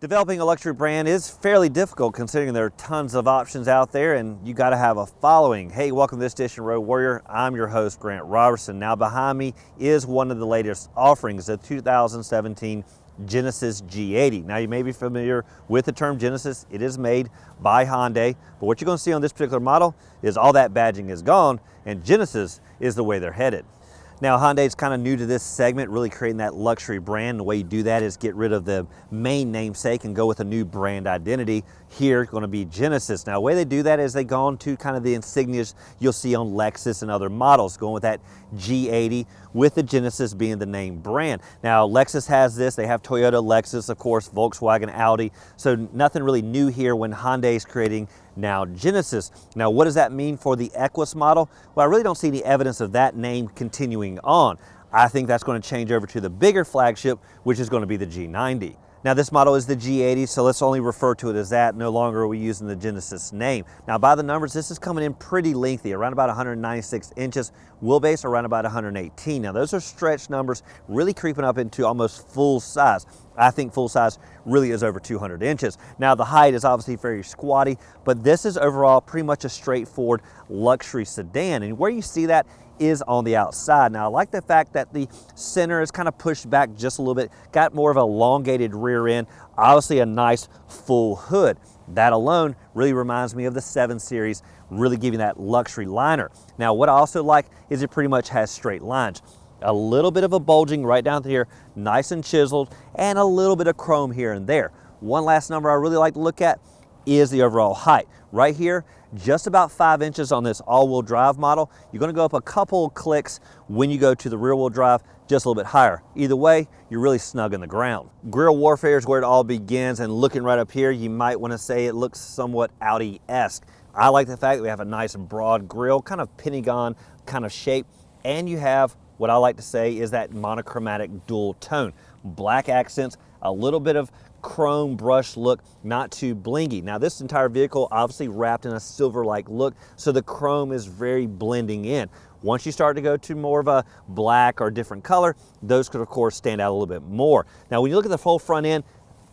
Developing a luxury brand is fairly difficult considering there are tons of options out there and you got to have a following. Hey, welcome to this edition of Road Warrior. I'm your host, Grant Roberson. Now behind me is one of the latest offerings, the 2017 Genesis G80. Now you may be familiar with the term Genesis. It is made by Hyundai, but what you're going to see on this particular model is all that badging is gone and Genesis is the way they're headed. Now Hyundai is kind of new to this segment, really creating that luxury brand. The way you do that is get rid of the main namesake and go with a new brand identity. Here, going to be Genesis. Now the way they do that is they go on to kind of the insignias you'll see on Lexus and other models, going with that G80 with the Genesis being the name brand. Now Lexus has this, they have Toyota, Lexus, of course, Volkswagen, Audi. So nothing really new here when Hyundai is creating now Genesis. Now what does that mean for the Equus model? Well, I really don't see any evidence of that name continuing on. I think that's going to change over to the bigger flagship, which is going to be the G90. Now this model is the G80, so let's only refer to it as that. No longer are we using the Genesis name. Now by the numbers, this is coming in pretty lengthy, around about 196 inches, wheelbase around about 118. Now those are stretch numbers, really creeping up into almost full size. I think full size really is over 200 inches. Now the height is obviously very squatty, but this is overall pretty much a straightforward luxury sedan. And where you see that is on the outside. Now I like the fact that the center is kind of pushed back just a little bit, got more of an elongated rear end, obviously a nice full hood. That alone really reminds me of the 7 Series, really giving that luxury liner. Now what I also like is it pretty much has straight lines. A little bit of a bulging right down here, nice and chiseled, and a little bit of chrome here and there. One last number I really like to look at is the overall height. Right here, just about 5 inches on this all-wheel drive model. You're going to go up a couple of clicks when you go to the rear-wheel drive, just a little bit higher. Either way, you're really snug in the ground. Grille warfare is where it all begins, and looking right up here, you might want to say it looks somewhat Audi-esque. I like the fact that we have a nice broad grille, kind of pentagon kind of shape, and you have what I like to say is that monochromatic dual tone. Black accents, a little bit of chrome brush look, not too blingy. Now this entire vehicle obviously wrapped in a silver-like look, so the chrome is very blending in. Once you start to go to more of a black or different color, those could of course stand out a little bit more. Now when you look at the full front end,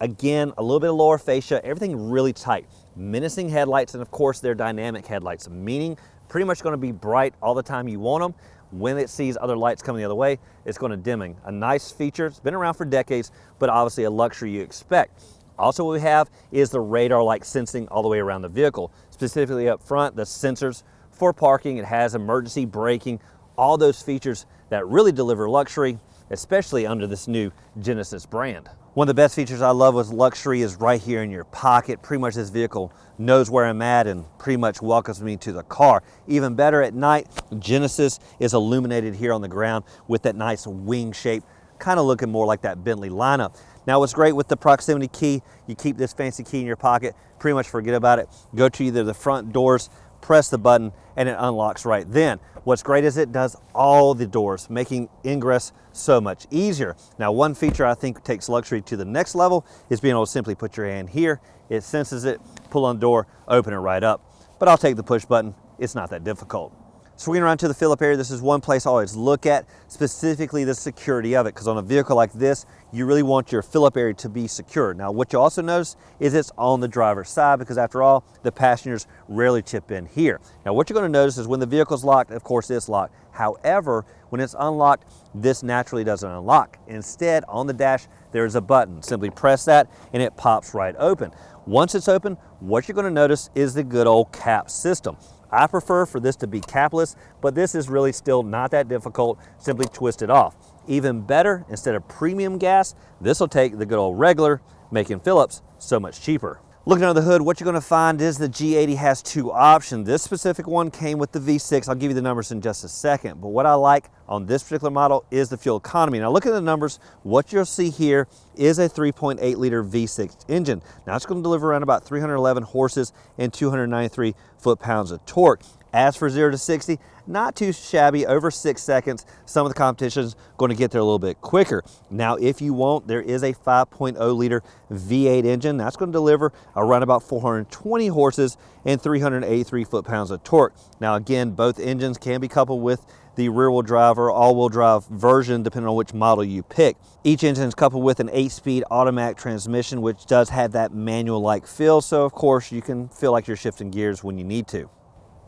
again, a little bit of lower fascia, everything really tight. Menacing headlights, and of course they're dynamic headlights, meaning pretty much going to be bright all the time you want them. When it sees other lights coming the other way, it's going to dimming. A nice feature, it's been around for decades, but obviously a luxury you expect. Also what we have is the radar-like sensing all the way around the vehicle. Specifically up front, the sensors for parking, it has emergency braking, all those features that really deliver luxury, especially under this new Genesis brand. One of the best features I love with luxury is right here in your pocket. Pretty much this vehicle knows where I'm at and pretty much welcomes me to the car. Even better at night, Genesis is illuminated here on the ground with that nice wing shape, kind of looking more like that Bentley lineup. Now what's great with the proximity key, you keep this fancy key in your pocket, pretty much forget about it. Go to either the front doors, press the button, and it unlocks right then. What's great is it does all the doors, making ingress so much easier. Now one feature I think takes luxury to the next level is being able to simply put your hand here, it senses it, pull on the door, open it right up. But I'll take the push button, it's not that difficult. Swinging around to the Phillip Area, this is one place I always look at, specifically the security of it, because on a vehicle like this, you really want your Phillip Area to be secure. Now what you also notice is it's on the driver's side, because after all, the passengers rarely chip in here. Now what you're going to notice is when the vehicle's locked, of course it's locked. However, when it's unlocked, this naturally doesn't unlock. Instead, on the dash, there's a button. Simply press that and it pops right open. Once it's open, what you're going to notice is the good old cap system. I prefer for this to be capless, but this is really still not that difficult. Simply twist it off. Even better, instead of premium gas, this will take the good old regular, making Phillips so much cheaper. Looking under the hood, what you're going to find is the G80 has 2 options. This specific one came with the V6. I'll give you the numbers in just a second. But what I like on this particular model is the fuel economy. Now look at the numbers. What you'll see here is a 3.8 liter V6 engine. Now it's going to deliver around about 311 horses and 293 foot-pounds of torque. As for 0 to 60, not too shabby, over 6 seconds. Some of the competition's going to get there a little bit quicker. Now, if you want, there is a 5.0 liter V8 engine. That's going to deliver around about 420 horses and 383 foot-pounds of torque. Now, again, both engines can be coupled with the rear-wheel drive or all-wheel drive version, depending on which model you pick. Each engine is coupled with an 8-speed automatic transmission, which does have that manual-like feel, so of course you can feel like you're shifting gears when you need to.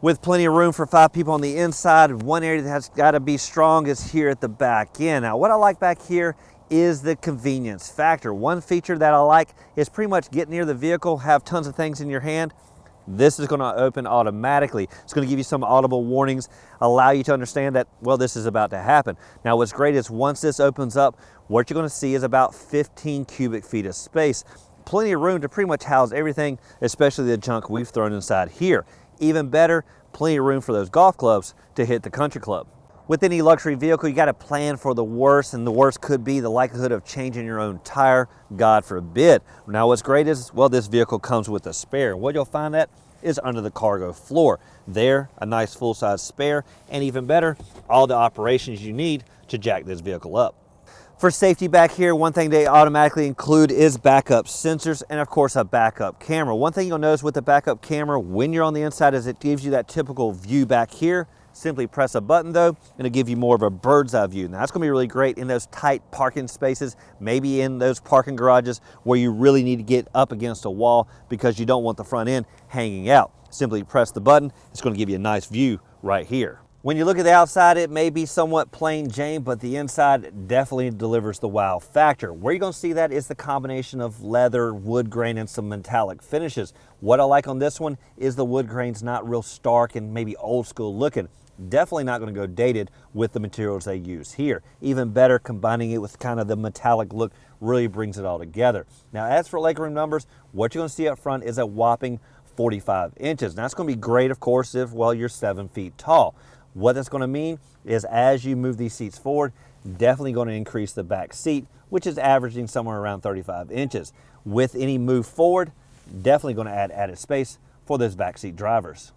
With plenty of room for 5 people on the inside, one area that has got to be strong is here at the back end. Now, what I like back here is the convenience factor. One feature that I like is pretty much get near the vehicle, have tons of things in your hand. This is going to open automatically. It's going to give you some audible warnings, allow you to understand that, well, this is about to happen. Now, what's great is once this opens up, what you're going to see is about 15 cubic feet of space. Plenty of room to pretty much house everything, especially the junk we've thrown inside here. Even better, plenty of room for those golf clubs to hit the country club. With any luxury vehicle, you got to plan for the worst, and the worst could be the likelihood of changing your own tire, God forbid. Now, what's great is, well, this vehicle comes with a spare. What you'll find that is under the cargo floor. There, a nice full-size spare, and even better, all the operations you need to jack this vehicle up. For safety back here, one thing they automatically include is backup sensors and of course a backup camera. One thing you'll notice with the backup camera when you're on the inside is it gives you that typical view back here. Simply press a button though, and it'll give you more of a bird's eye view. Now that's gonna be really great in those tight parking spaces, maybe in those parking garages where you really need to get up against a wall because you don't want the front end hanging out. Simply press the button, it's gonna give you a nice view right here. When you look at the outside, it may be somewhat plain Jane, but the inside definitely delivers the wow factor. Where you're going to see that is the combination of leather, wood grain, and some metallic finishes. What I like on this one is the wood grain's not real stark and maybe old school looking. Definitely not going to go dated with the materials they use here. Even better, combining it with kind of the metallic look really brings it all together. Now, as for legroom numbers, what you're going to see up front is a whopping 45 inches. Now, that's going to be great, of course, if, well, you're 7 feet tall. What that's going to mean is as you move these seats forward, definitely going to increase the back seat, which is averaging somewhere around 35 inches. With any move forward, definitely going to add added space for those backseat drivers.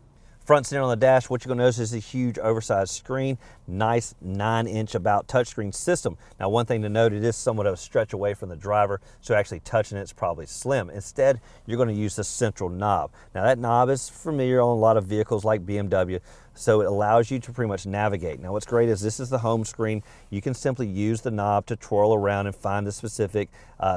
Front center on the dash, what you're going to notice is a huge oversized screen, nice 9-inch about touchscreen system. Now, one thing to note, it is somewhat of a stretch away from the driver, so actually touching it's probably slim. Instead, you're going to use the central knob. Now, that knob is familiar on a lot of vehicles like BMW, so it allows you to pretty much navigate. Now, what's great is this is the home screen. You can simply use the knob to twirl around and find the specific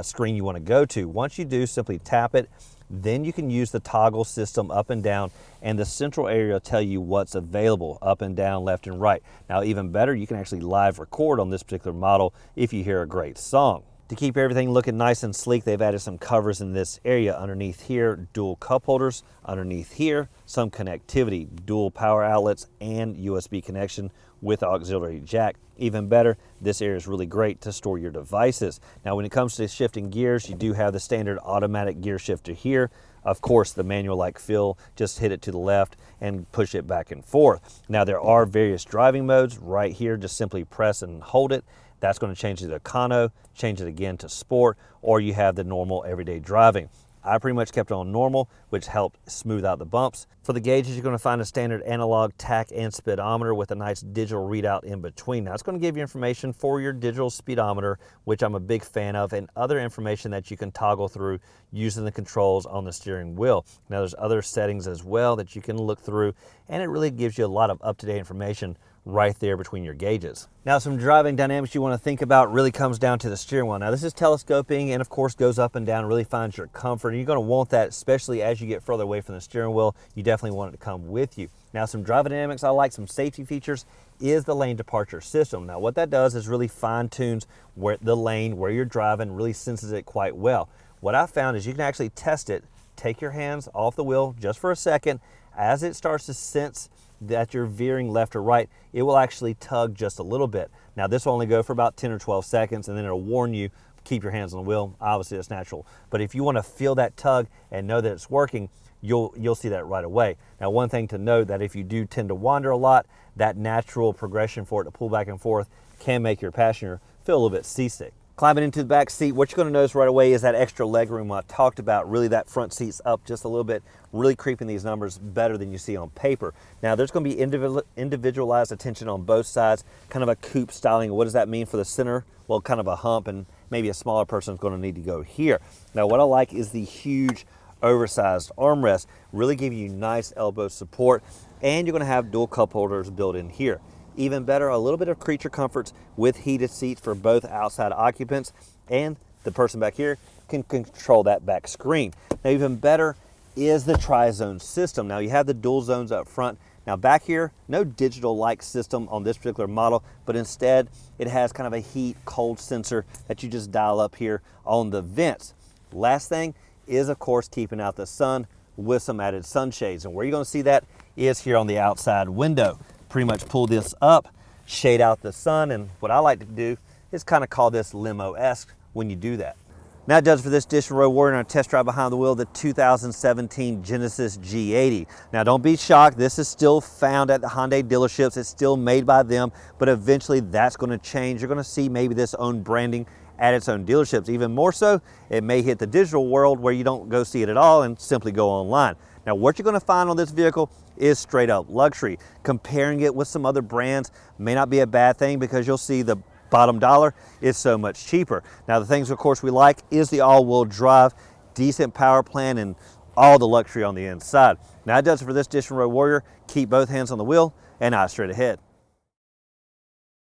screen you want to go to. Once you do, simply tap it. Then you can use the toggle system up and down, and the central area will tell you what's available up and down, left and right. Now, even better, you can actually live record on this particular model if you hear a great song. To keep everything looking nice and sleek, they've added some covers in this area. Underneath here, dual cup holders. Underneath here, some connectivity, dual power outlets and USB connection with auxiliary jack. Even better, this area is really great to store your devices. Now, when it comes to shifting gears, you do have the standard automatic gear shifter here. Of course, the manual-like feel, just hit it to the left and push it back and forth. Now, there are various driving modes right here. Just simply press and hold it. That's going to change it to Econo, change it again to Sport, or you have the normal everyday driving. I pretty much kept it on normal, which helped smooth out the bumps. For the gauges, you're going to find a standard analog tach and speedometer with a nice digital readout in between. Now, it's going to give you information for your digital speedometer, which I'm a big fan of, and other information that you can toggle through using the controls on the steering wheel. Now, there's other settings as well that you can look through, and it really gives you a lot of up-to-date information right there between your gauges. Now, some driving dynamics you want to think about really comes down to the steering wheel. Now, this is telescoping and of course goes up and down, really finds your comfort. And you're going to want that, especially as you get further away from the steering wheel. You definitely want it to come with you. Now, some driving dynamics I like, some safety features, is the lane departure system. Now, what that does is really fine tunes where the lane, where you're driving, really senses it quite well. What I found is you can actually test it, take your hands off the wheel just for a second. As it starts to sense that you're veering left or right, it will actually tug just a little bit. Now, this will only go for about 10 or 12 seconds, and then it'll warn you, keep your hands on the wheel. Obviously, that's natural. But if you want to feel that tug and know that it's working, you'll see that right away. Now, one thing to note, that if you do tend to wander a lot, that natural progression for it to pull back and forth can make your passenger feel a little bit seasick. Climbing into the back seat, what you're going to notice right away is that extra leg room I talked about. Really, that front seat's up just a little bit, really creeping these numbers better than you see on paper. Now, there's going to be individualized attention on both sides, kind of a coupe styling. What does that mean for the center? Well, kind of a hump, and maybe a smaller person is going to need to go here. Now, what I like is the huge oversized armrest, really give you nice elbow support, and you're going to have dual cup holders built in here. Even better, a little bit of creature comforts with heated seats for both outside occupants, and the person back here can control that back screen. Now, even better is the tri-zone system. Now, you have the dual zones up front. Now, back here, no digital-like system on this particular model, but instead it has kind of a heat cold sensor that you just dial up here on the vents. Last thing is, of course, keeping out the sun with some added sunshades. And where you're going to see that is here on the outside window. Pretty much pull this up, shade out the sun, and what I like to do is kind of call this limo-esque when you do that. Now, it does for this Dish and Row Warrior on a test drive behind the wheel of the 2017 Genesis G80. Now, don't be shocked. This is still found at the Hyundai dealerships. It's still made by them, but eventually that's going to change. You're going to see maybe this own branding at its own dealerships. Even more so, it may hit the digital world where you don't go see it at all and simply go online. Now, what you're going to find on this vehicle is straight up luxury. Comparing it with some other brands may not be a bad thing, because you'll see the bottom dollar is so much cheaper. Now, the things, of course, we like is the all-wheel drive, decent power plant, and all the luxury on the inside. Now, that does it for this Dish and Row Warrior. Keep both hands on the wheel and eyes straight ahead.